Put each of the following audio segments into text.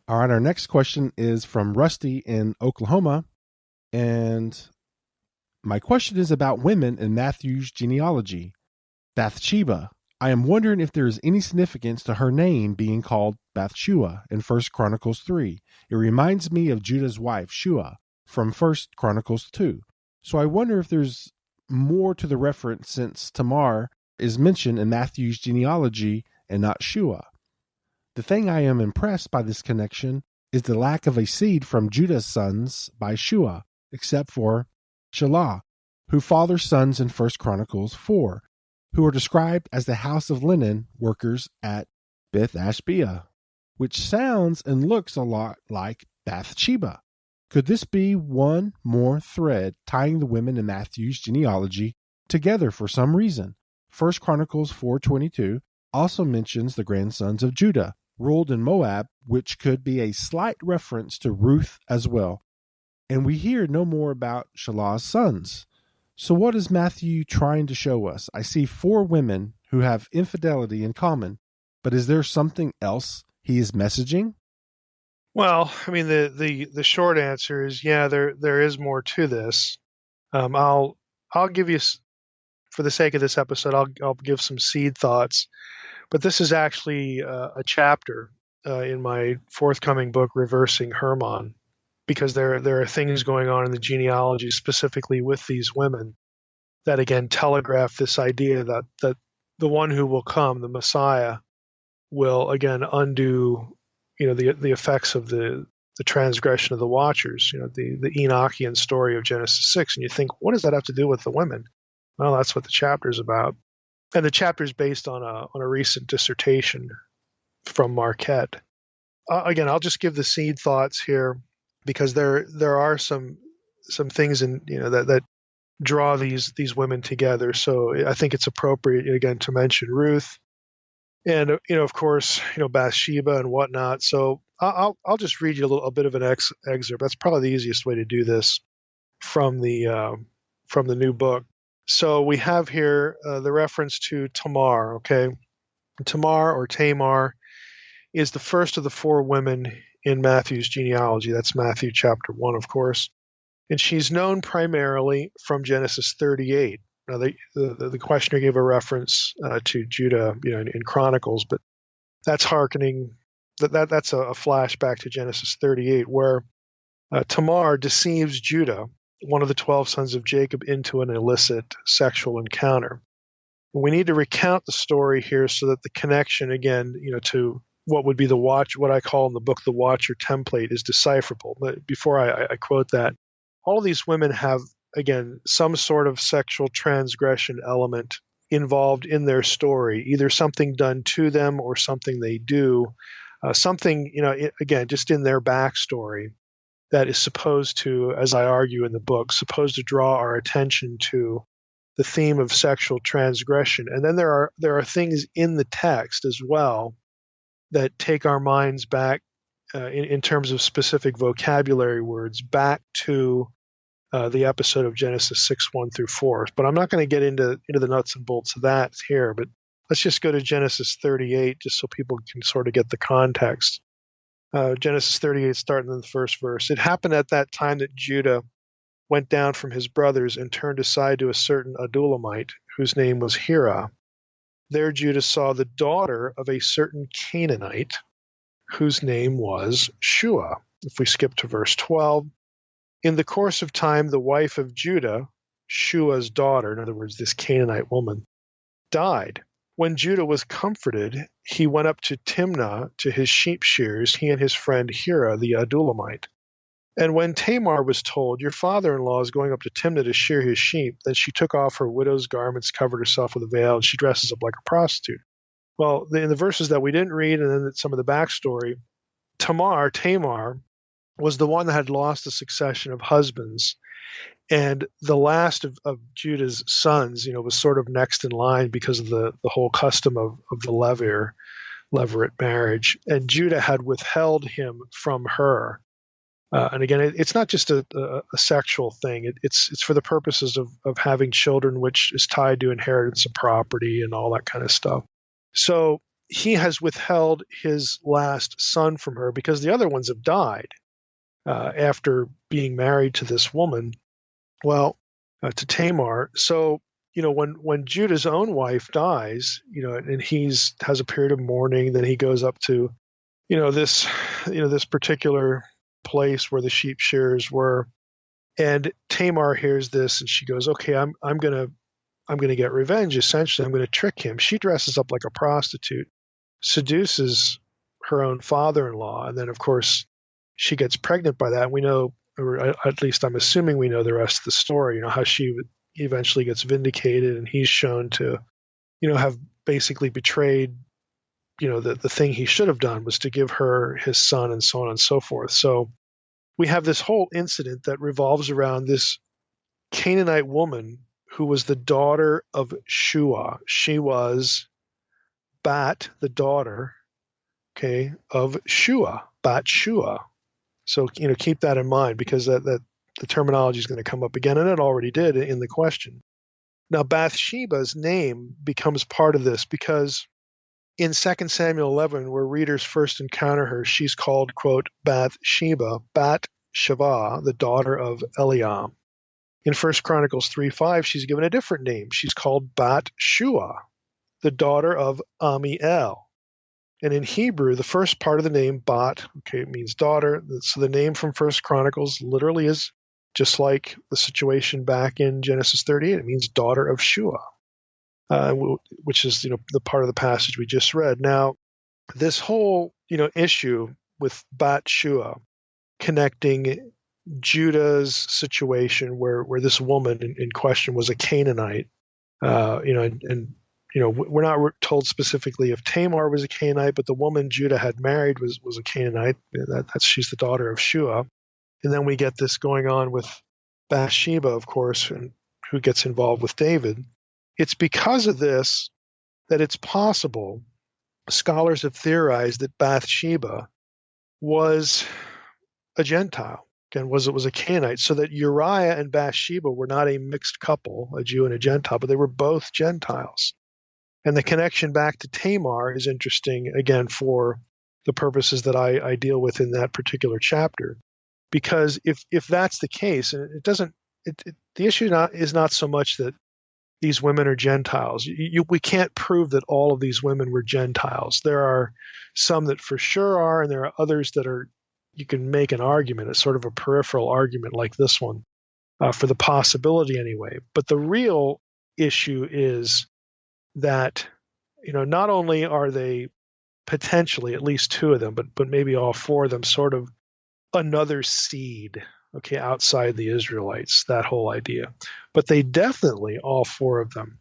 All right, our next question is from Rusty in Oklahoma. And my question is about women in Matthew's genealogy. Bathsheba. I am wondering if there is any significance to her name being called Bathshua in 1 Chronicles 3. It reminds me of Judah's wife, Shua, from 1 Chronicles 2. So I wonder if there's more to the reference since Tamar is mentioned in Matthew's genealogy and not Shua. The thing I am impressed by this connection is the lack of a seed from Judah's sons by Shua, except for Shelah, who fathers sons in 1 Chronicles 4, who are described as the house of linen workers at Beth Ashbea, which sounds and looks a lot like Bathsheba. Could this be one more thread tying the women in Matthew's genealogy together for some reason? 1 Chronicles 4:22 also mentions the grandsons of Judah, ruled in Moab, which could be a slight reference to Ruth as well. And we hear no more about Shelah's sons. So what is Matthew trying to show us? I see 4 women who have infidelity in common, but is there something else he is messaging? Well, I mean, the short answer is there is more to this. I'll give you, for the sake of this episode, I'll give some seed thoughts, but this is actually a chapter in my forthcoming book, Reversing Hermon, because there are things going on in the genealogy specifically with these women that again telegraph this idea that the one who will come, the Messiah, will again undo the effects of the transgression of the Watchers, the Enochian story of Genesis 6. And you think, what does that have to do with the women? Well, that's what the chapter is about. And the chapter is based on a recent dissertation from Marquette. Again, I'll just give the seed thoughts here because there are some things in that draw these women together. So I think it's appropriate again to mention Ruth, and of course Bathsheba and whatnot. So I'll just read you a bit of an excerpt. That's probably the easiest way to do this from the new book. So we have here the reference to Tamar. Okay, Tamar or Tamar is the first of the 4 women in Matthew's genealogy. That's Matthew chapter 1, of course. And she's known primarily from Genesis 38. Now, the questioner gave a reference to Judah, in Chronicles, but that's hearkening. That's a flashback to Genesis 38, where Tamar deceives Judah, one of the 12 sons of Jacob, into an illicit sexual encounter. We need to recount the story here so that the connection, again, to what would be what I call in the book the Watcher template, is decipherable. But before I quote that, all of these women have, again, some sort of sexual transgression element involved in their story, either something done to them or something they do, something, again, just in their backstory that is supposed to, as I argue in the book, supposed to draw our attention to the theme of sexual transgression. And then there are things in the text as well that take our minds back in terms of specific vocabulary words back to the episode of Genesis 6:1 through 4. But I'm not going to get into the nuts and bolts of that here, but let's just go to Genesis 38 just so people can sort of get the context. Genesis 38, starting in the first verse. It happened at that time that Judah went down from his brothers and turned aside to a certain Adulamite, whose name was Hira. There Judah saw the daughter of a certain Canaanite, whose name was Shua. If we skip to verse 12, in the course of time, the wife of Judah, Shua's daughter, in other words, this Canaanite woman, died. When Judah was comforted, he went up to Timnah to his sheep shears, he and his friend Hira the Adulamite. And when Tamar was told, your father-in-law is going up to Timnah to shear his sheep, then she took off her widow's garments, covered herself with a veil, and she dresses up like a prostitute. Well, in the verses that we didn't read, and then some of the backstory, Tamar, was the one that had lost a succession of husbands. And the last of Judah's sons, was sort of next in line because of the whole custom of the levirate marriage. And Judah had withheld him from her. And again, it's not just a sexual thing. It's for the purposes of having children, which is tied to inheritance of property and all that kind of stuff. So he has withheld his last son from her because the other ones have died after being married to this woman. Well, to Tamar. So, when Judah's own wife dies, and he's has a period of mourning, then he goes up to, this particular place where the sheep shearers were, and Tamar hears this, and she goes, "Okay, I'm gonna get revenge. Essentially, I'm gonna trick him." She dresses up like a prostitute, seduces her own father-in-law, and then of course she gets pregnant by that. And we know, or at least I'm assuming we know the rest of the story. How she eventually gets vindicated, and he's shown to, have basically betrayed. The thing he should have done was to give her his son, and so on and so forth. So we have this whole incident that revolves around this Canaanite woman who was the daughter of Shua. She was Bat, the daughter, okay, of Shua, Bat Shua. So, keep that in mind, because that the terminology is going to come up again, and it already did in the question. Now, Bathsheba's name becomes part of this because in 2 Samuel 11, where readers first encounter her, she's called, quote, Bathsheba, Bat-Sheva, the daughter of Eliam. In 1 Chronicles 3:5, she's given a different name. She's called Bat-Shua, the daughter of Amiel. And in Hebrew, the first part of the name, Bat, okay, it means daughter. So the name from 1 Chronicles literally is just like the situation back in Genesis 38. It means daughter of Shua, which is, the part of the passage we just read. Now, this whole, issue with Bat Shua connecting Judah's situation where this woman in question was a Canaanite, we're not told specifically if Tamar was a Canaanite, but the woman Judah had married was a Canaanite. She's the daughter of Shua. And then we get this going on with Bathsheba, of course, and who gets involved with David. It's because of this that it's possible, scholars have theorized, that Bathsheba was a Gentile. Again, was a Canaanite, so that Uriah and Bathsheba were not a mixed couple, a Jew and a Gentile, but they were both Gentiles. And the connection back to Tamar is interesting, again, for the purposes that I deal with in that particular chapter. Because if that's the case, and the issue is not so much that these women are Gentiles. We can't prove that all of these women were Gentiles. There are some that for sure are, and there are others that are, you can make an argument, it's sort of a peripheral argument like this one, for the possibility anyway. But the real issue is that, not only are they potentially, at least two of them, but maybe all four of them, sort of another seed, okay, outside the Israelites, that whole idea. But they definitely, all four of them,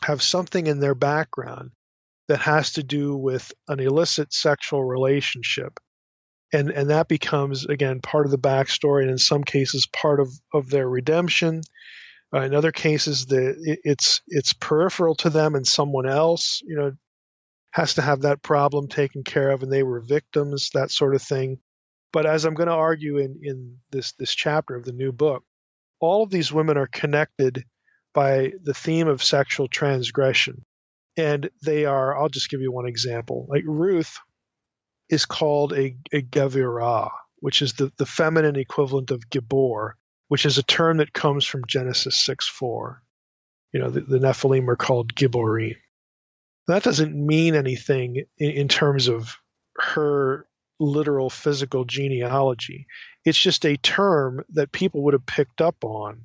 have something in their background that has to do with an illicit sexual relationship. And that becomes, again, part of the backstory, and in some cases part of their redemption. In other cases, it's peripheral to them, and someone else, has to have that problem taken care of, and they were victims, that sort of thing. But as I'm going to argue in this chapter of the new book, all of these women are connected by the theme of sexual transgression. And they are, I'll just give you one example. Like Ruth is called a Gevirah, which is the feminine equivalent of Gibor, which is a term that comes from Genesis 6:4. The Nephilim are called Giborim. That doesn't mean anything in terms of her literal physical genealogy. It's just a term that people would have picked up on,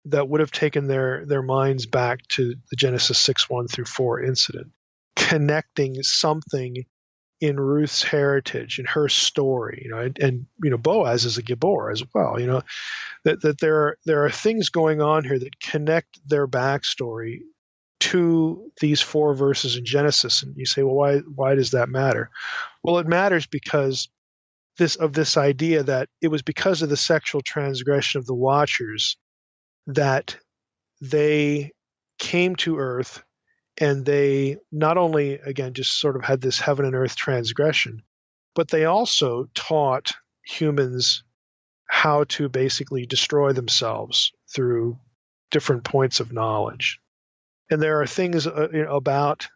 that would have taken their minds back to the Genesis 6:1 through 4 incident, connecting something in Ruth's heritage, in her story, and Boaz is a Gibor as well. That there are things going on here that connect their backstory to these 4 verses in Genesis. And you say, well, why does that matter? Well, it matters because this idea that it was because of the sexual transgression of the Watchers that they came to earth, and they not only, again, just sort of had this heaven and earth transgression, but they also taught humans how to basically destroy themselves through different points of knowledge. And there are things about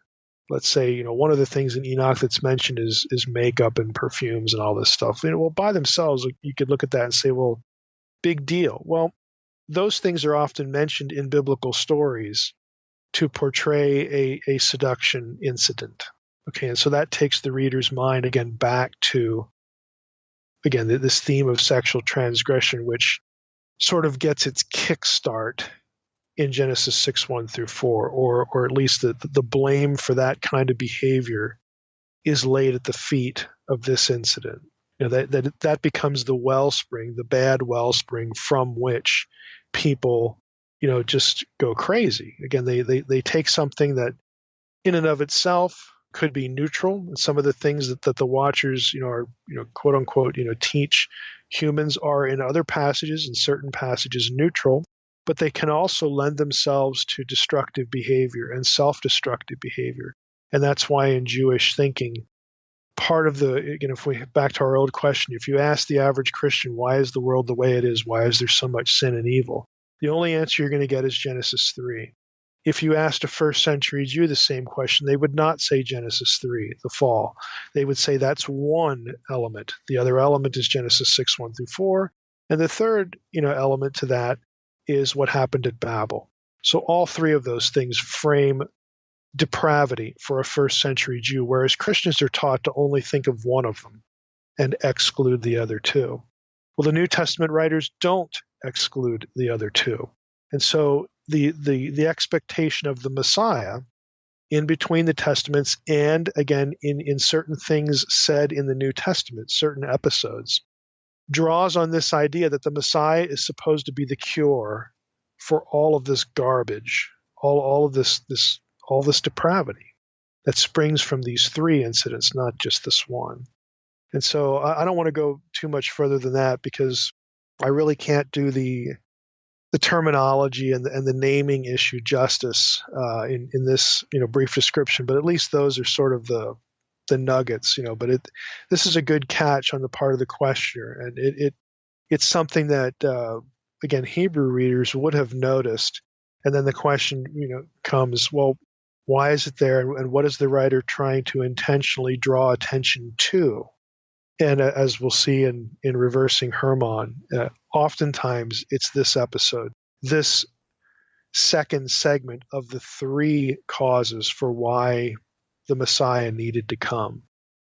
let's say, one of the things in Enoch that's mentioned is makeup and perfumes and all this stuff. Well, by themselves, you could look at that and say, well, big deal. Well, those things are often mentioned in biblical stories to portray a seduction incident. Okay, and so that takes the reader's mind again back to, again, this theme of sexual transgression, which sort of gets its kickstart in Genesis 6:1-4, or at least the blame for that kind of behavior is laid at the feet of this incident. That becomes the wellspring, the bad wellspring from which people, just go crazy. Again, they take something that in and of itself could be neutral, and some of the things that the watchers, are, quote unquote, teach humans are in other passages, in certain passages, neutral, but they can also lend themselves to destructive behavior and self-destructive behavior. And that's why in Jewish thinking, part of if we back to our old question, if you ask the average Christian, why is the world the way it is? Why is there so much sin and evil? The only answer you're going to get is Genesis 3. If you asked a first century Jew the same question, they would not say Genesis 3, the fall. They would say that's one element. The other element is Genesis 6:1-4. And the third, element to that is what happened at Babel. So all three of those things frame depravity for a first century Jew, whereas Christians are taught to only think of one of them and exclude the other two. Well, the New Testament writers don't exclude the other two. And so the expectation of the Messiah in between the Testaments and, again, in certain things said in the New Testament, certain episodes, draws on this idea that the Messiah is supposed to be the cure for all of this garbage, all of this depravity that springs from these three incidents, not just this one. And so I don't want to go too much further than that, because I really can't do the terminology and the naming issue justice in this brief description. But at least those are sort of the nuggets. But this is a good catch on the part of the questioner, and it's something that again, Hebrew readers would have noticed. And then the question comes, well, why is it there, and what is the writer trying to intentionally draw attention to? And as we'll see in Reversing Hermon, oftentimes it's this episode, this second segment of the three causes for why the Messiah needed to come.